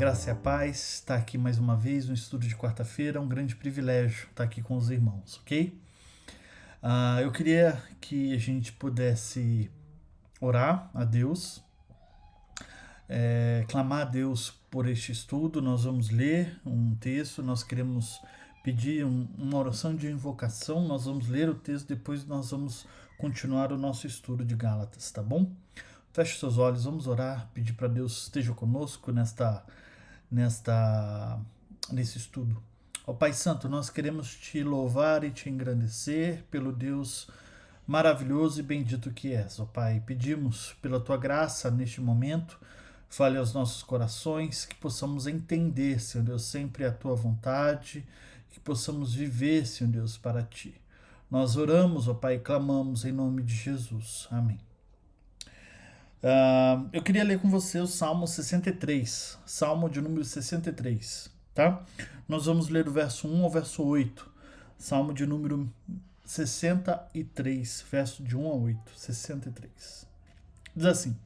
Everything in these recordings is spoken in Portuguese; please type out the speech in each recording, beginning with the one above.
Graça e a paz, está aqui mais uma vez no estudo de quarta-feira, é um grande privilégio estar aqui com os irmãos, ok? Eu queria que a gente pudesse orar a Deus, clamar a Deus por este estudo. Nós vamos ler um texto, nós queremos pedir uma oração de invocação, nós vamos ler o texto, depois nós vamos continuar o nosso estudo de Gálatas, tá bom? Feche seus olhos, vamos orar, pedir para Deus esteja conosco nesse estudo. Ó Pai Santo, nós queremos te louvar e te engrandecer pelo Deus maravilhoso e bendito que és, ó Pai. Pedimos pela tua graça neste momento, fale aos nossos corações, que possamos entender, Senhor Deus, sempre a tua vontade, que possamos viver, Senhor Deus, para ti. Nós oramos, ó Pai, e clamamos em nome de Jesus. Amém. Eu queria ler com você o Salmo 63, Salmo de número 63, tá? Nós vamos ler do verso 1 ao verso 8, Salmo de número 63, verso de 1 a 8, 63. Diz assim: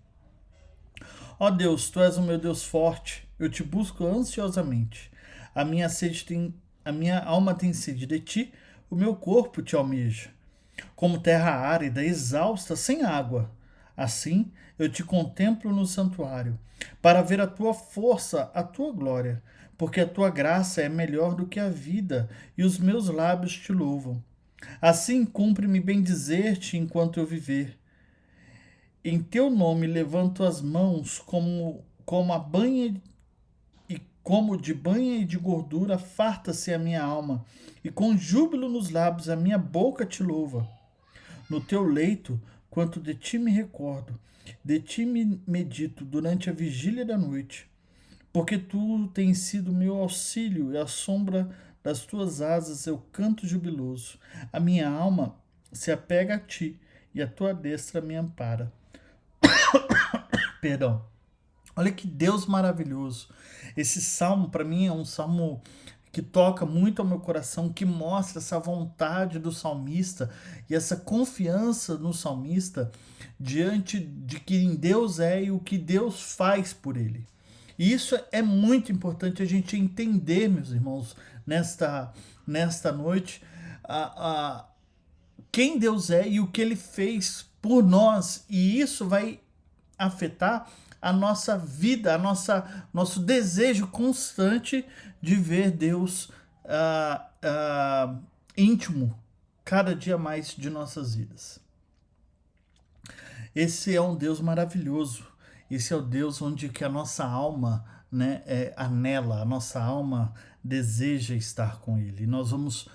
Ó Deus, tu és o meu Deus forte, eu te busco ansiosamente. A minha alma tem sede de ti, o meu corpo te almeja. Como terra árida, exausta, sem água. Assim, eu te contemplo no santuário, para ver a tua força, a tua glória, porque a tua graça é melhor do que a vida, e os meus lábios te louvam. Assim, cumpre-me bendizer-te enquanto eu viver. Em teu nome levanto as mãos como a banha e como de banha e de gordura farta-se a minha alma, e com júbilo nos lábios a minha boca te louva. No teu leito, quanto de ti me recordo, de ti me medito durante a vigília da noite, porque tu tens sido meu auxílio e à sombra das tuas asas eu canto jubiloso. A minha alma se apega a ti e a tua destra me ampara. Perdão. Olha que Deus maravilhoso. Esse salmo, para mim, é um salmo que toca muito ao meu coração, que mostra essa vontade do salmista e essa confiança no salmista diante de quem Deus é e o que Deus faz por ele. E isso é muito importante a gente entender, meus irmãos, nesta noite, quem Deus é e o que ele fez por nós. E isso vai afetar a nossa vida, nosso desejo constante de ver Deus íntimo cada dia mais de nossas vidas. Esse é um Deus maravilhoso. Esse é o Deus onde que a nossa alma, né, anela, a nossa alma deseja estar com Ele. Nós vamos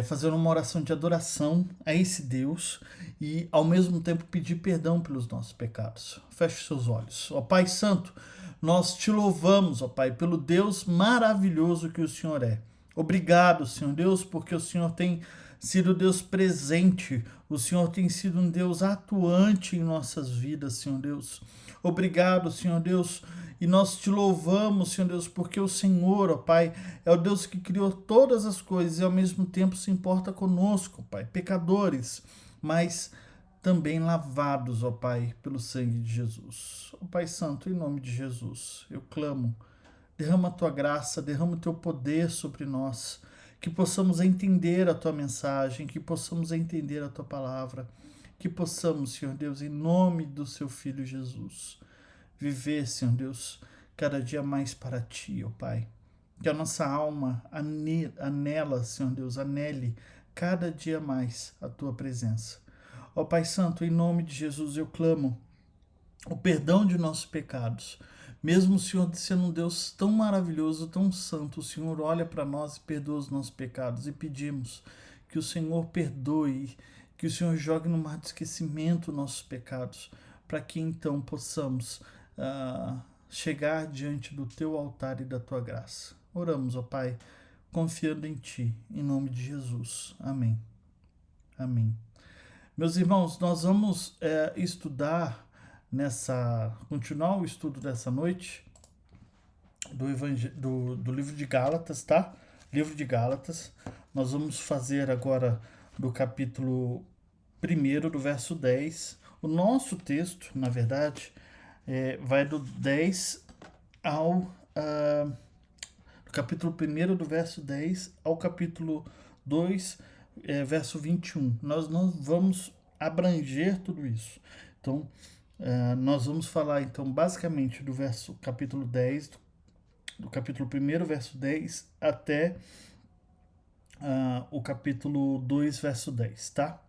fazer uma oração de adoração a esse Deus e ao mesmo tempo pedir perdão pelos nossos pecados. Feche seus olhos. Ó Pai Santo, nós te louvamos, ó Pai, pelo Deus maravilhoso que o Senhor é. Obrigado, Senhor Deus, porque o Senhor tem sido Deus presente, o Senhor tem sido um Deus atuante em nossas vidas, Senhor Deus. Obrigado, Senhor Deus, e nós te louvamos, Senhor Deus, porque o Senhor, ó Pai, é o Deus que criou todas as coisas e ao mesmo tempo se importa conosco, Pai, pecadores, mas também lavados, ó Pai, pelo sangue de Jesus. Ó Pai Santo, em nome de Jesus, eu clamo, derrama a tua graça, derrama o teu poder sobre nós, que possamos entender a tua mensagem, que possamos entender a tua palavra, que possamos, Senhor Deus, em nome do seu Filho Jesus, viver, Senhor Deus, cada dia mais para ti, ó Pai. Que a nossa alma anela, Senhor Deus, anele cada dia mais a tua presença. Ó Pai Santo, em nome de Jesus eu clamo o perdão de nossos pecados. Mesmo o Senhor sendo um Deus tão maravilhoso, tão santo, o Senhor olha para nós e perdoa os nossos pecados. E pedimos que o Senhor perdoe, que o Senhor jogue no mar de esquecimento nossos pecados, para que então possamos chegar diante do teu altar e da tua graça. Oramos, ó Pai, confiando em ti, em nome de Jesus. Amém. Amém. Meus irmãos, nós vamos continuar o estudo dessa noite do livro de Gálatas, tá? Livro de Gálatas. Nós vamos fazer agora do capítulo 1, do verso 10. O nosso texto, na verdade, vai do 10 ao do capítulo 1 do verso 10 ao capítulo 2, verso 21. Nós não vamos abranger tudo isso. Então, nós vamos falar, então, basicamente do capítulo 10, do capítulo 1, verso 10, até o capítulo 2, verso 10, tá?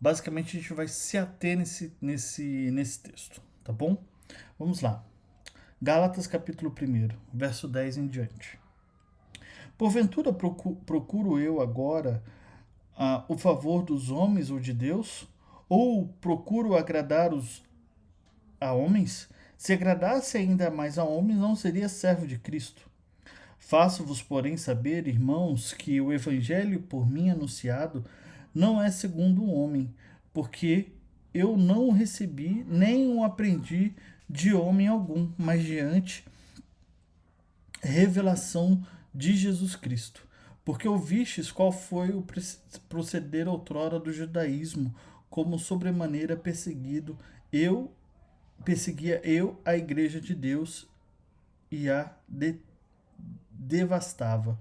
Basicamente, a gente vai se ater nesse texto, tá bom? Vamos lá. Gálatas, capítulo 1, verso 10 em diante. Porventura procuro eu agora o favor dos homens ou de Deus? Ou procuro agradar a homens? Se agradasse ainda mais a homens, não seria servo de Cristo. Faço-vos, porém, saber, irmãos, que o evangelho por mim anunciado não é segundo o homem, porque eu não o recebi, nem o aprendi de homem algum, mas diante revelação de Jesus Cristo. Porque ouvistes qual foi o proceder outrora do judaísmo, como sobremaneira perseguia eu a igreja de Deus e a devastava.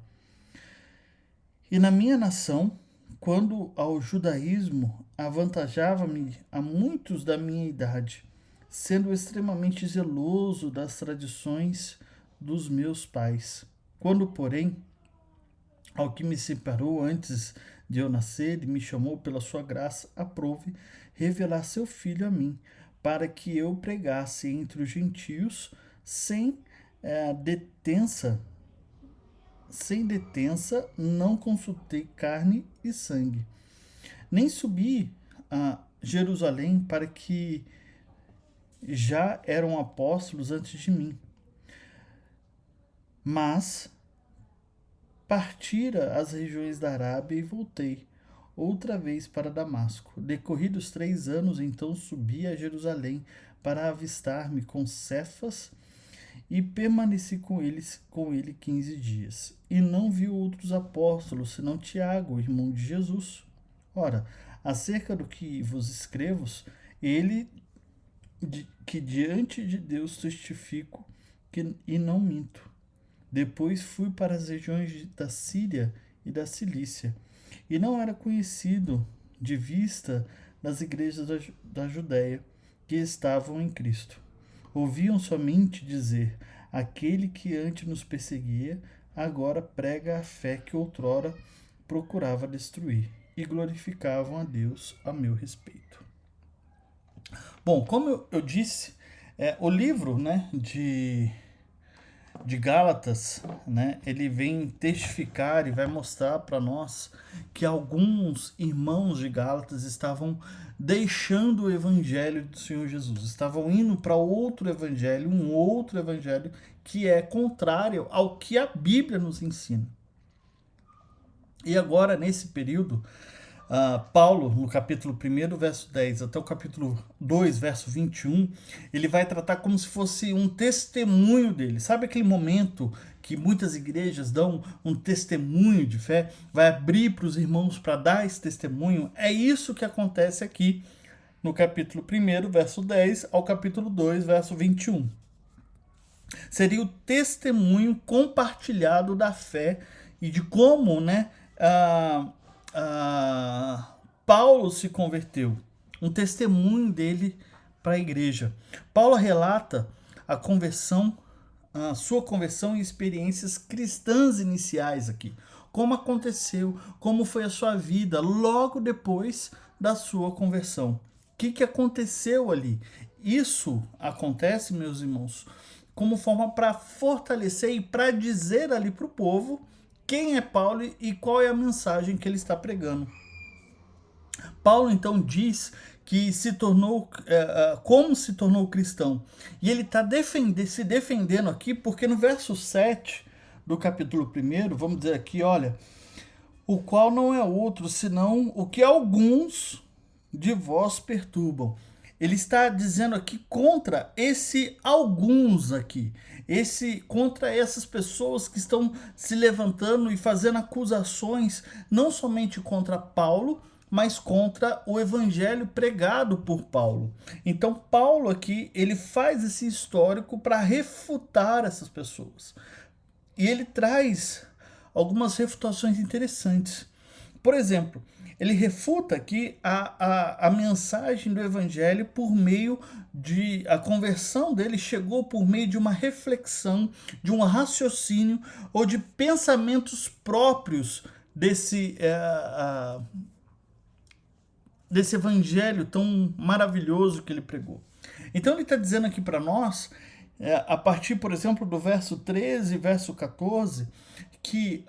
E na minha nação, quando ao judaísmo avantajava-me a muitos da minha idade, sendo extremamente zeloso das tradições dos meus pais. Quando, porém, ao que me separou antes de eu nascer e me chamou pela sua graça, aprove revelar seu filho a mim, para que eu pregasse entre os gentios sem detença, não consultei carne e sangue. Nem subi a Jerusalém para que já eram apóstolos antes de mim, mas partira as regiões da Arábia e voltei outra vez para Damasco. Decorridos 3 anos, então subi a Jerusalém para avistar-me com Cefas e permaneci com ele 15 dias. E não vi outros apóstolos, senão Tiago, irmão de Jesus. Ora, acerca do que vos escrevo, que diante de Deus testifico e não minto. Depois fui para as regiões da Síria e da Cilícia, e não era conhecido de vista das igrejas da Judéia que estavam em Cristo. Ouviam somente dizer: aquele que antes nos perseguia, agora prega a fé que outrora procurava destruir, e glorificavam a Deus a meu respeito. Bom, como eu disse, o livro, né, de Gálatas, né, ele vem testificar e vai mostrar para nós que alguns irmãos de Gálatas estavam deixando o evangelho do Senhor Jesus, estavam indo para outro evangelho, um outro evangelho que é contrário ao que a Bíblia nos ensina. E agora, nesse período, Paulo, no capítulo 1, verso 10, até o capítulo 2, verso 21, ele vai tratar como se fosse um testemunho dele. Sabe aquele momento que muitas igrejas dão um testemunho de fé? Vai abrir para os irmãos para dar esse testemunho? É isso que acontece aqui no capítulo 1, verso 10, ao capítulo 2, verso 21. Seria o testemunho compartilhado da fé e de como, né, Paulo se converteu, um testemunho dele para a igreja. Paulo relata a sua conversão e experiências cristãs iniciais aqui. Como aconteceu, como foi a sua vida logo depois da sua conversão. O que aconteceu ali? Isso acontece, meus irmãos, como forma para fortalecer e para dizer ali para o povo quem é Paulo e qual é a mensagem que ele está pregando. Paulo então diz que como se tornou cristão. E ele está se defendendo aqui porque no verso 7 do capítulo 1, vamos dizer aqui, olha, o qual não é outro senão o que alguns de vós perturbam. Ele está dizendo aqui contra esse alguns aqui, contra essas pessoas que estão se levantando e fazendo acusações não somente contra Paulo, mas contra o evangelho pregado por Paulo. Então Paulo aqui, ele faz esse histórico para refutar essas pessoas. E ele traz algumas refutações interessantes. Por exemplo, ele refuta aqui a mensagem do evangelho por meio de... A conversão dele chegou por meio de uma reflexão, de um raciocínio ou de pensamentos próprios desse evangelho tão maravilhoso que ele pregou. Então ele está dizendo aqui para nós, a partir, por exemplo, do verso 13 e verso 14, que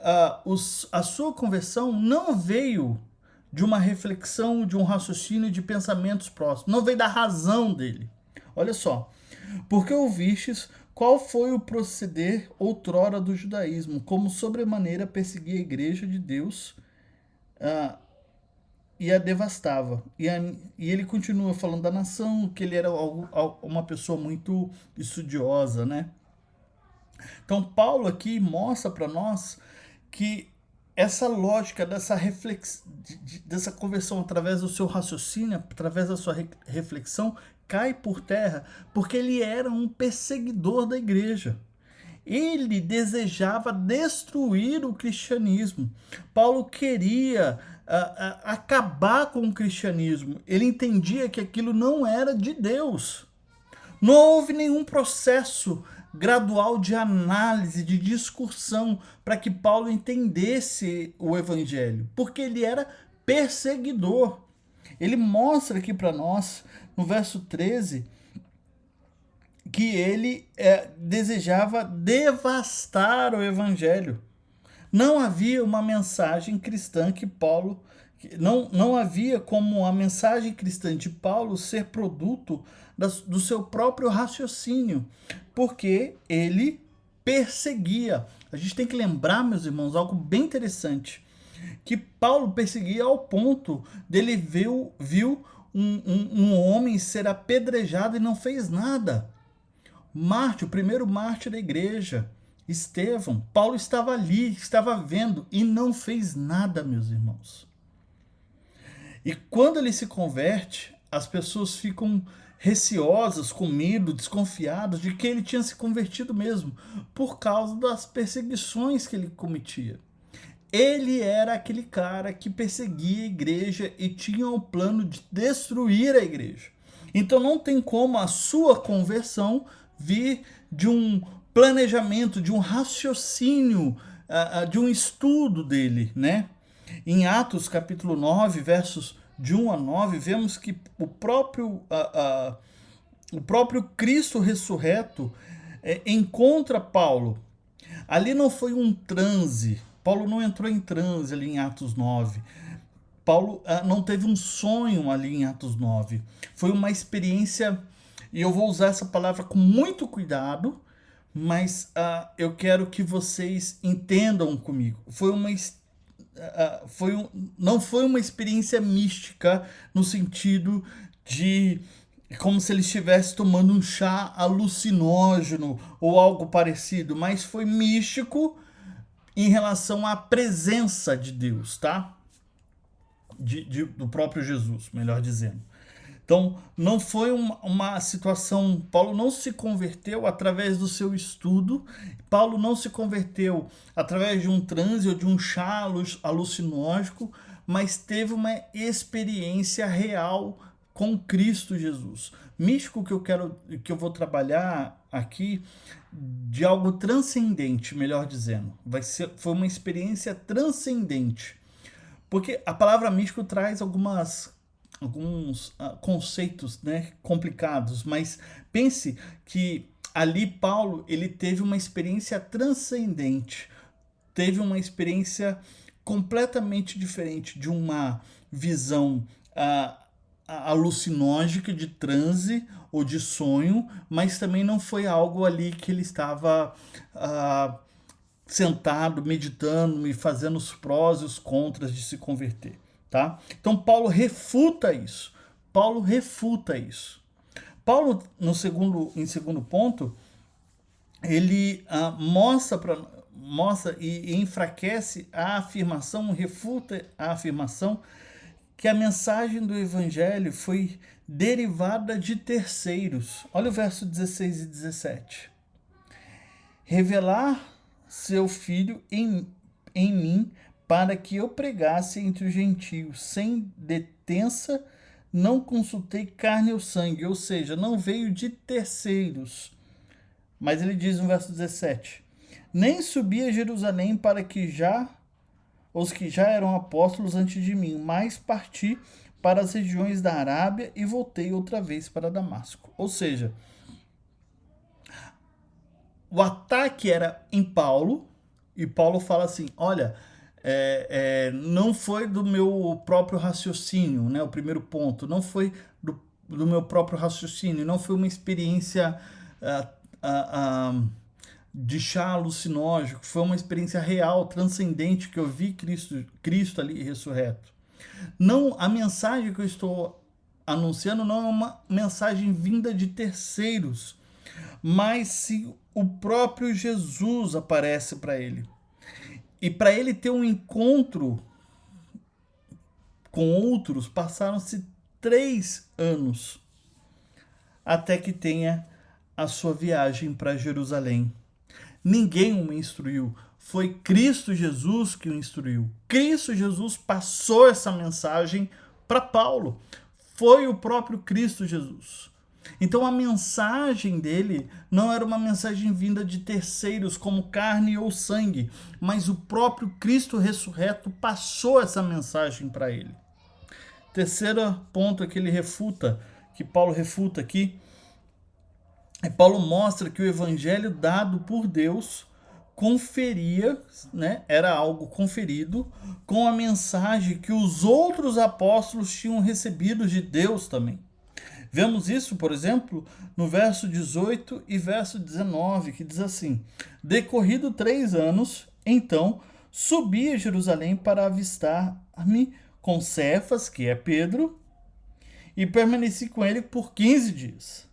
a sua conversão não veio de uma reflexão, de um raciocínio, de pensamentos próximos. Não veio da razão dele. Olha só. Porque ouvistes qual foi o proceder outrora do judaísmo, como sobremaneira perseguia a igreja de Deus e a devastava. E ele continua falando da nação, que ele era uma pessoa muito estudiosa, né? Então Paulo aqui mostra para nós que essa lógica dessa dessa conversão através do seu raciocínio, através da sua reflexão, cai por terra, porque ele era um perseguidor da igreja. Ele desejava destruir o cristianismo. Paulo queria acabar com o cristianismo. Ele entendia que aquilo não era de Deus. Não houve nenhum processo gradual de análise, de discussão, para que Paulo entendesse o evangelho, porque ele era perseguidor. Ele mostra aqui para nós, no verso 13, que ele desejava devastar o evangelho. Não havia uma mensagem cristã que Paulo... Não havia como a mensagem cristã de Paulo ser produto do seu próprio raciocínio, porque ele perseguia. A gente tem que lembrar, meus irmãos, algo bem interessante, que Paulo perseguia ao ponto dele viu um homem ser apedrejado e não fez nada. Mártir, o primeiro mártir da igreja, Estevão. Paulo estava ali, estava vendo e não fez nada, meus irmãos. E quando ele se converte, as pessoas ficam receosas, com medo, desconfiadas de que ele tinha se convertido mesmo, por causa das perseguições que ele cometia. Ele era aquele cara que perseguia a igreja e tinha o plano de destruir a igreja. Então não tem como a sua conversão vir de um planejamento, de um raciocínio, de um estudo dele, né? Em Atos capítulo 9, versos de 1 a 9, vemos que o próprio Cristo ressurreto encontra Paulo. Ali não foi um transe. Paulo não entrou em transe ali em Atos 9. Paulo não teve um sonho ali em Atos 9. Foi uma experiência, e eu vou usar essa palavra com muito cuidado, mas eu quero que vocês entendam comigo. Não foi uma experiência mística no sentido de como se ele estivesse tomando um chá alucinógeno ou algo parecido, mas foi místico em relação à presença de Deus, tá? Do próprio Jesus, melhor dizendo. Então, não foi uma situação... Paulo não se converteu através do seu estudo, Paulo não se converteu através de um transe ou de um chá alucinógeno, mas teve uma experiência real com Cristo Jesus. Místico que eu vou trabalhar aqui de algo transcendente, melhor dizendo. Foi uma experiência transcendente. Porque a palavra místico traz alguns conceitos, né, complicados, mas pense que ali Paulo ele teve uma experiência transcendente, teve uma experiência completamente diferente de uma visão alucinógica de transe ou de sonho, mas também não foi algo ali que ele estava sentado, meditando e fazendo os prós e os contras de se converter. Tá? Então Paulo refuta isso. Paulo, em segundo ponto, ele mostra e enfraquece a afirmação, refuta a afirmação que a mensagem do evangelho foi derivada de terceiros. Olha o verso 16 e 17. Revelar seu filho em mim, para que eu pregasse entre os gentios, sem detença, não consultei carne ou sangue, ou seja, não veio de terceiros. Mas ele diz no verso 17: nem subi a Jerusalém para que os que já eram apóstolos antes de mim, mas parti para as regiões da Arábia e voltei outra vez para Damasco. Ou seja, o ataque era em Paulo, e Paulo fala assim: olha, não foi do meu próprio raciocínio, né? O primeiro ponto, não foi do meu próprio raciocínio, não foi uma experiência de chá alucinógeno, foi uma experiência real, transcendente, que eu vi Cristo ali ressurreto. Não, a mensagem que eu estou anunciando não é uma mensagem vinda de terceiros, mas se o próprio Jesus aparece para ele. E para ele ter um encontro com outros, passaram-se 3 anos até que tenha a sua viagem para Jerusalém. Ninguém o instruiu, foi Cristo Jesus que o instruiu. Cristo Jesus passou essa mensagem para Paulo. Foi o próprio Cristo Jesus. Então a mensagem dele não era uma mensagem vinda de terceiros como carne ou sangue, mas o próprio Cristo ressurreto passou essa mensagem para ele. Terceiro ponto que ele refuta, que Paulo refuta aqui, Paulo mostra que o evangelho dado por Deus conferia, né, era algo conferido com a mensagem que os outros apóstolos tinham recebido de Deus também. Vemos isso, por exemplo, no verso 18 e verso 19, que diz assim: decorrido 3 anos, então subi a Jerusalém para avistar-me com Cefas, que é Pedro, e permaneci com ele por 15 dias.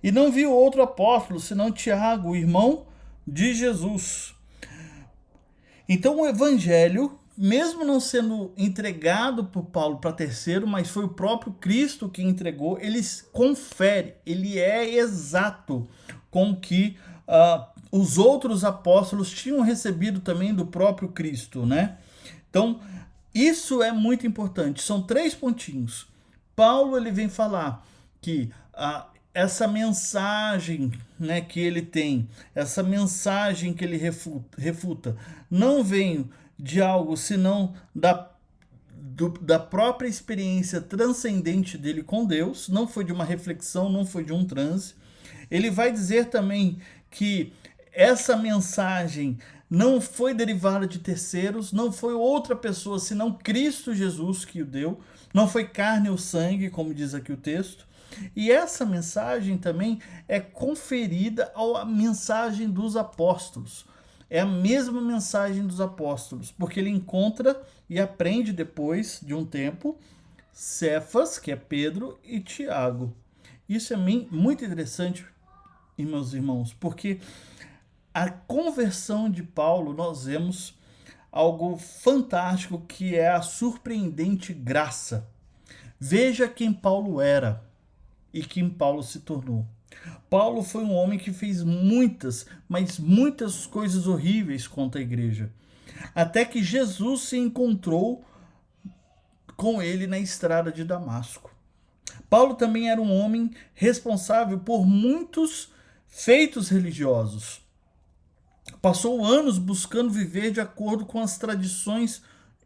E não vi outro apóstolo, senão Tiago, o irmão de Jesus. Então o evangelho, mesmo não sendo entregado por Paulo para terceiro, mas foi o próprio Cristo que entregou, ele confere, ele é exato com o que os outros apóstolos tinham recebido também do próprio Cristo, né? Então, isso é muito importante. São 3 pontinhos. Paulo ele vem falar que essa mensagem, né, que ele tem, essa mensagem que ele refuta, não vem de algo senão da própria experiência transcendente dele com Deus, não foi de uma reflexão, não foi de um transe. Ele vai dizer também que essa mensagem não foi derivada de terceiros, não foi outra pessoa senão Cristo Jesus que o deu, não foi carne ou sangue, como diz aqui o texto. E essa mensagem também é conferida à mensagem dos apóstolos. É a mesma mensagem dos apóstolos, porque ele encontra e aprende depois de um tempo Cefas, que é Pedro, e Tiago. Isso é muito interessante, meus irmãos, porque a conversão de Paulo, nós vemos algo fantástico, que é a surpreendente graça. Veja quem Paulo era e quem Paulo se tornou. Paulo foi um homem que fez muitas, mas muitas coisas horríveis contra a igreja. Até que Jesus se encontrou com ele na estrada de Damasco. Paulo também era um homem responsável por muitos feitos religiosos. Passou anos buscando viver de acordo com as tradições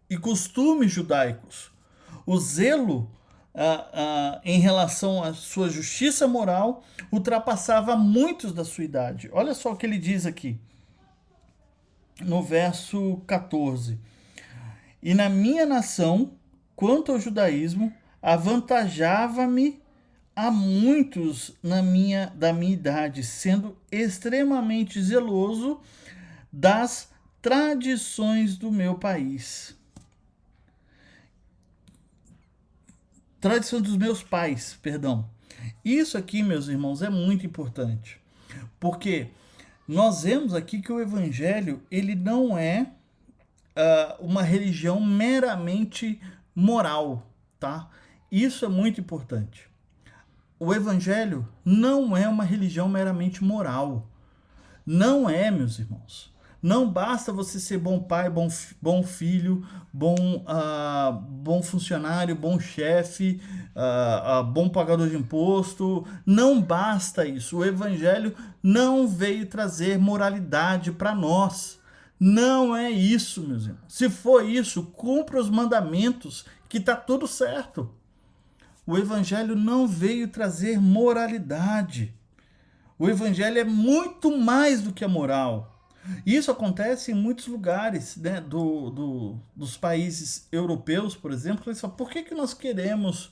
e costumes judaicos. O zelo em relação à sua justiça moral ultrapassava muitos da sua idade. Olha só o que ele diz aqui, no verso 14. E na minha nação, quanto ao judaísmo, avantajava-me a muitos da minha idade, sendo extremamente zeloso das tradições do meu país. Tradição dos meus pais, perdão. Isso aqui, meus irmãos, é muito importante, porque nós vemos aqui que o evangelho ele não é uma religião meramente moral. tá? Isso é muito importante. O evangelho não é uma religião meramente moral. Não é, meus irmãos. Não basta você ser bom pai, bom filho, bom funcionário, bom chefe, bom pagador de imposto. Não basta isso. O evangelho não veio trazer moralidade para nós. Não é isso, meus irmãos. Se for isso, cumpra os mandamentos, que está tudo certo. O evangelho não veio trazer moralidade. O evangelho é muito mais do que a moral. Isso acontece em muitos lugares, né, dos países europeus, por exemplo. Eles falam, por que nós queremos,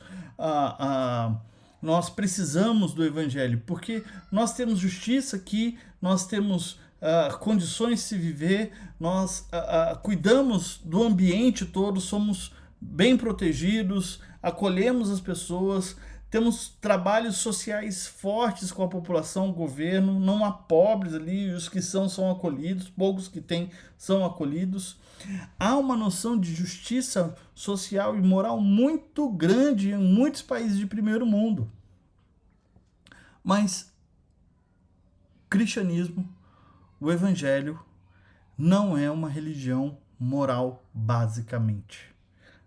nós precisamos do evangelho? Porque nós temos justiça aqui, nós temos condições de se viver, nós cuidamos do ambiente todo, somos bem protegidos, acolhemos as pessoas, temos trabalhos sociais fortes com a população, o governo, não há pobres ali, os que são acolhidos, poucos que têm são acolhidos. Há uma noção de justiça social e moral muito grande em muitos países de primeiro mundo. Mas o cristianismo, o evangelho, não é uma religião moral, basicamente.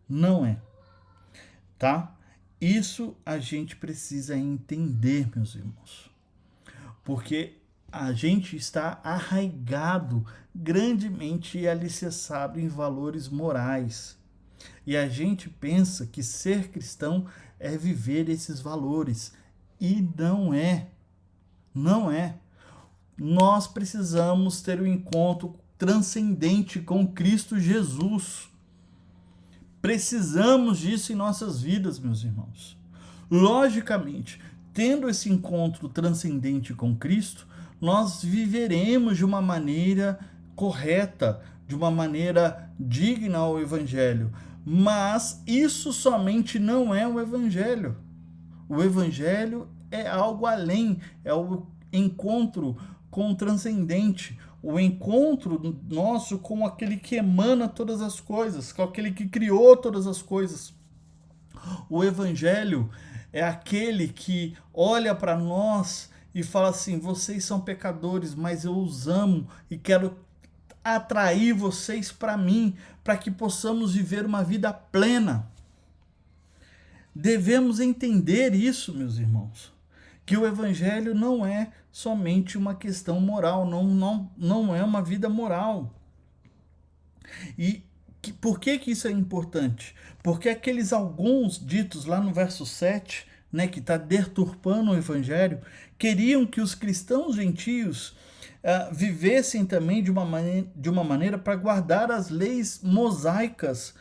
Não é, tá? Isso a gente precisa entender, meus irmãos, porque a gente está arraigado, grandemente alicerçado em valores morais. E a gente pensa que ser cristão é viver esses valores. E não é. Não é. Nós precisamos ter um encontro transcendente com Cristo Jesus. Precisamos disso em nossas vidas, meus irmãos. Logicamente, tendo esse encontro transcendente com Cristo, nós viveremos de uma maneira correta, de uma maneira digna ao Evangelho. Mas isso somente não é o Evangelho. O Evangelho é algo além, é o encontro com o transcendente, o encontro nosso com aquele que emana todas as coisas, com aquele que criou todas as coisas. O Evangelho é aquele que olha para nós e fala assim: vocês são pecadores, mas eu os amo e quero atrair vocês para mim, para que possamos viver uma vida plena. Devemos entender isso, meus irmãos, que o evangelho não é somente uma questão moral, não é uma vida moral. E por que isso é importante? Porque aqueles alguns ditos lá no verso 7, né, que está deturpando o evangelho, queriam que os cristãos gentios vivessem também de uma maneira para guardar as leis mosaicas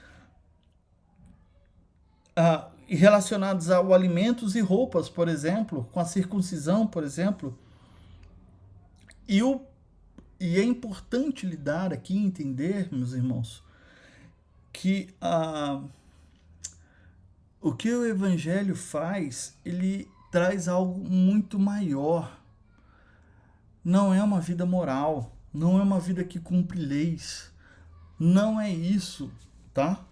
relacionadas ao alimentos e roupas, por exemplo, com a circuncisão, por exemplo. E é importante lidar aqui, entender, meus irmãos, que o que o evangelho faz, ele traz algo muito maior. Não é uma vida moral, não é uma vida que cumpre leis, não é isso, tá?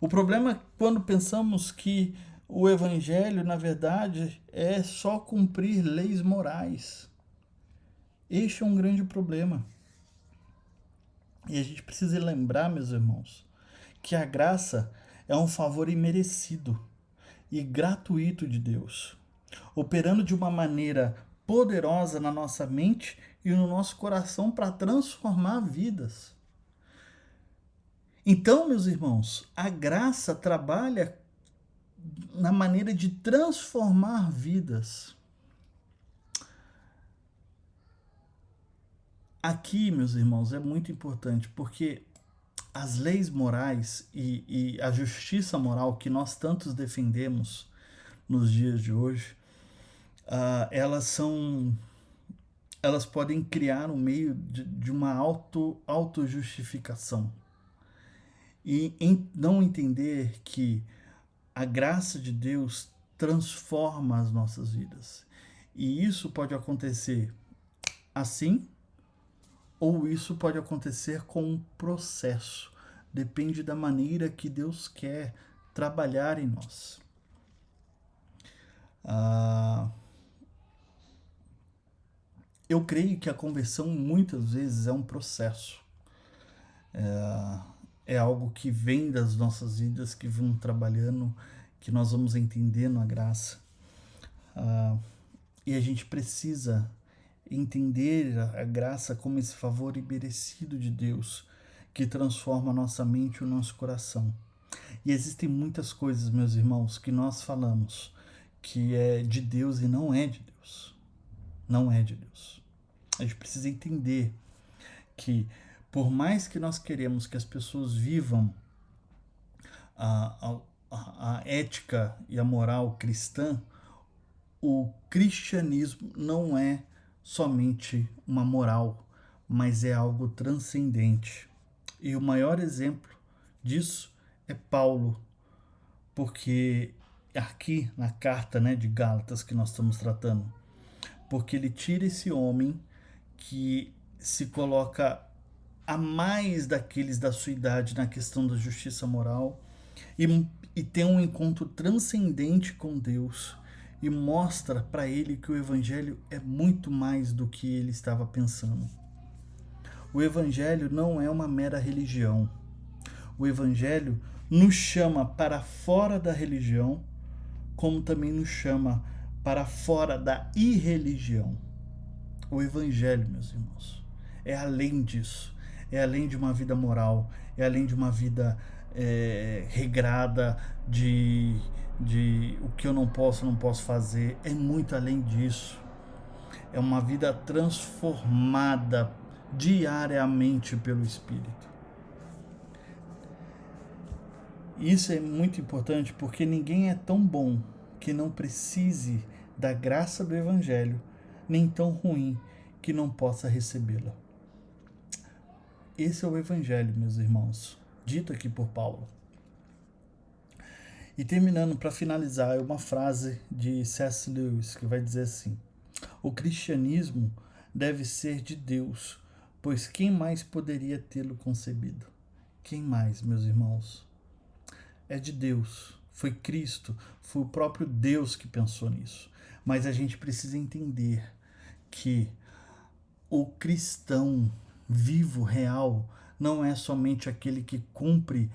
O problema é quando pensamos que o evangelho, na verdade, é só cumprir leis morais. Este é um grande problema. E a gente precisa lembrar, meus irmãos, que a graça é um favor imerecido e gratuito de Deus, operando de uma maneira poderosa na nossa mente e no nosso coração para transformar vidas. Então, meus irmãos, a graça trabalha na maneira de transformar vidas. Aqui, meus irmãos, é muito importante, porque as leis morais e a justiça moral que nós tantos defendemos nos dias de hoje, elas podem criar um meio de uma autojustificação. E não entender que a graça de Deus transforma as nossas vidas. E isso pode acontecer assim, ou isso pode acontecer com um processo. Depende da maneira que Deus quer trabalhar em nós. Eu creio que a conversão muitas vezes é um processo. É algo que vem das nossas vidas, que vão trabalhando, que nós vamos entendendo a graça. E a gente precisa entender a graça como esse favor imerecido de Deus, que transforma a nossa mente e o nosso coração. E existem muitas coisas, meus irmãos, que nós falamos que é de Deus e não é de Deus. Não é de Deus. A gente precisa entender que, por mais que nós queremos que as pessoas vivam a ética e a moral cristã, o cristianismo não é somente uma moral, mas é algo transcendente. E o maior exemplo disso é Paulo, porque aqui na carta, né, de Gálatas que nós estamos tratando, porque ele tira esse homem que se coloca a mais daqueles da sua idade na questão da justiça moral e tem um encontro transcendente com Deus e mostra para ele que o evangelho é muito mais do que ele estava pensando. O evangelho não é uma mera religião. O evangelho nos chama para fora da religião, como também nos chama para fora da irreligião. O evangelho, meus irmãos, é além disso. É além de uma vida moral, é além de uma vida regrada, de o que eu não posso fazer. É muito além disso. É uma vida transformada diariamente pelo Espírito. Isso é muito importante porque ninguém é tão bom que não precise da graça do Evangelho, nem tão ruim que não possa recebê-la. Esse é o Evangelho, meus irmãos, dito aqui por Paulo. E terminando, para finalizar, é uma frase de C.S. Lewis que vai dizer assim: o cristianismo deve ser de Deus, pois quem mais poderia tê-lo concebido? Quem mais, meus irmãos? É de Deus, foi Cristo, foi o próprio Deus que pensou nisso. Mas a gente precisa entender que o cristão vivo, real, não é somente aquele que cumpre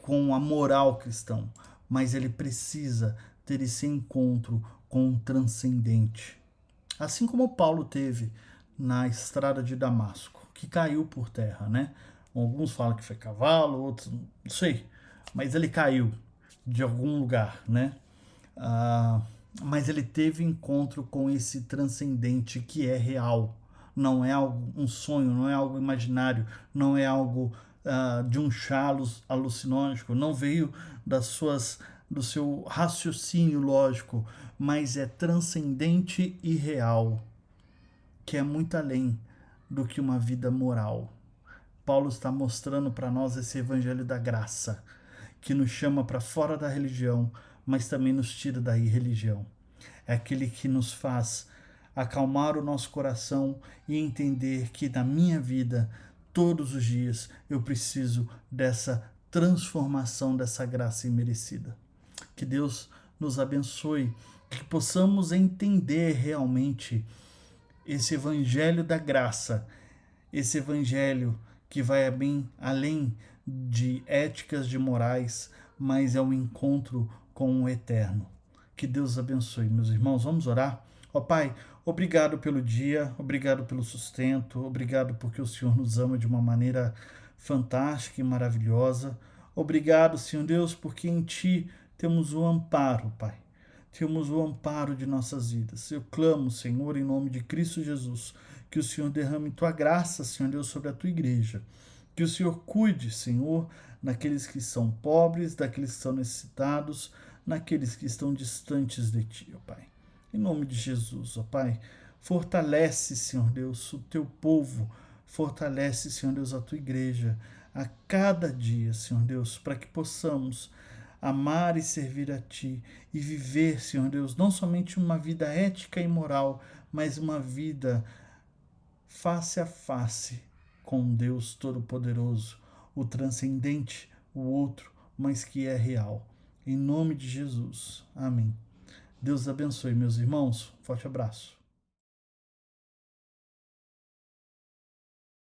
com a moral cristã, mas ele precisa ter esse encontro com o transcendente. Assim como Paulo teve na estrada de Damasco, que caiu por terra, né? Alguns falam que foi cavalo, outros não sei, mas ele caiu de algum lugar, né? Mas ele teve encontro com esse transcendente que é real. Não é algo, um sonho, não é algo imaginário, não é algo de um chá alucinógeno, não veio do seu raciocínio lógico, mas é transcendente e real, que é muito além do que uma vida moral. Paulo está mostrando para nós esse evangelho da graça, que nos chama para fora da religião, mas também nos tira da irreligião. É aquele que nos faz acalmar o nosso coração e entender que na minha vida, todos os dias, eu preciso dessa transformação, dessa graça imerecida. Que Deus nos abençoe, que possamos entender realmente esse evangelho da graça, esse evangelho que vai bem além de éticas, de morais, mas é um encontro com o eterno. Que Deus abençoe, meus irmãos. Vamos orar? Ó Pai, obrigado pelo dia, obrigado pelo sustento, obrigado porque o Senhor nos ama de uma maneira fantástica e maravilhosa. Obrigado, Senhor Deus, porque em Ti temos o amparo, Pai. Temos o amparo de nossas vidas. Eu clamo, Senhor, em nome de Cristo Jesus, que o Senhor derrame Tua graça, Senhor Deus, sobre a Tua igreja. Que o Senhor cuide, Senhor, daqueles que são pobres, daqueles que são necessitados, naqueles que estão distantes de Ti, ó Pai. Em nome de Jesus, ó Pai, fortalece, Senhor Deus, o Teu povo, fortalece, Senhor Deus, a Tua igreja, a cada dia, Senhor Deus, para que possamos amar e servir a Ti e viver, Senhor Deus, não somente uma vida ética e moral, mas uma vida face a face com Deus Todo-Poderoso, o transcendente, o outro, mas que é real. Em nome de Jesus. Amém. Deus abençoe, meus irmãos. Forte abraço.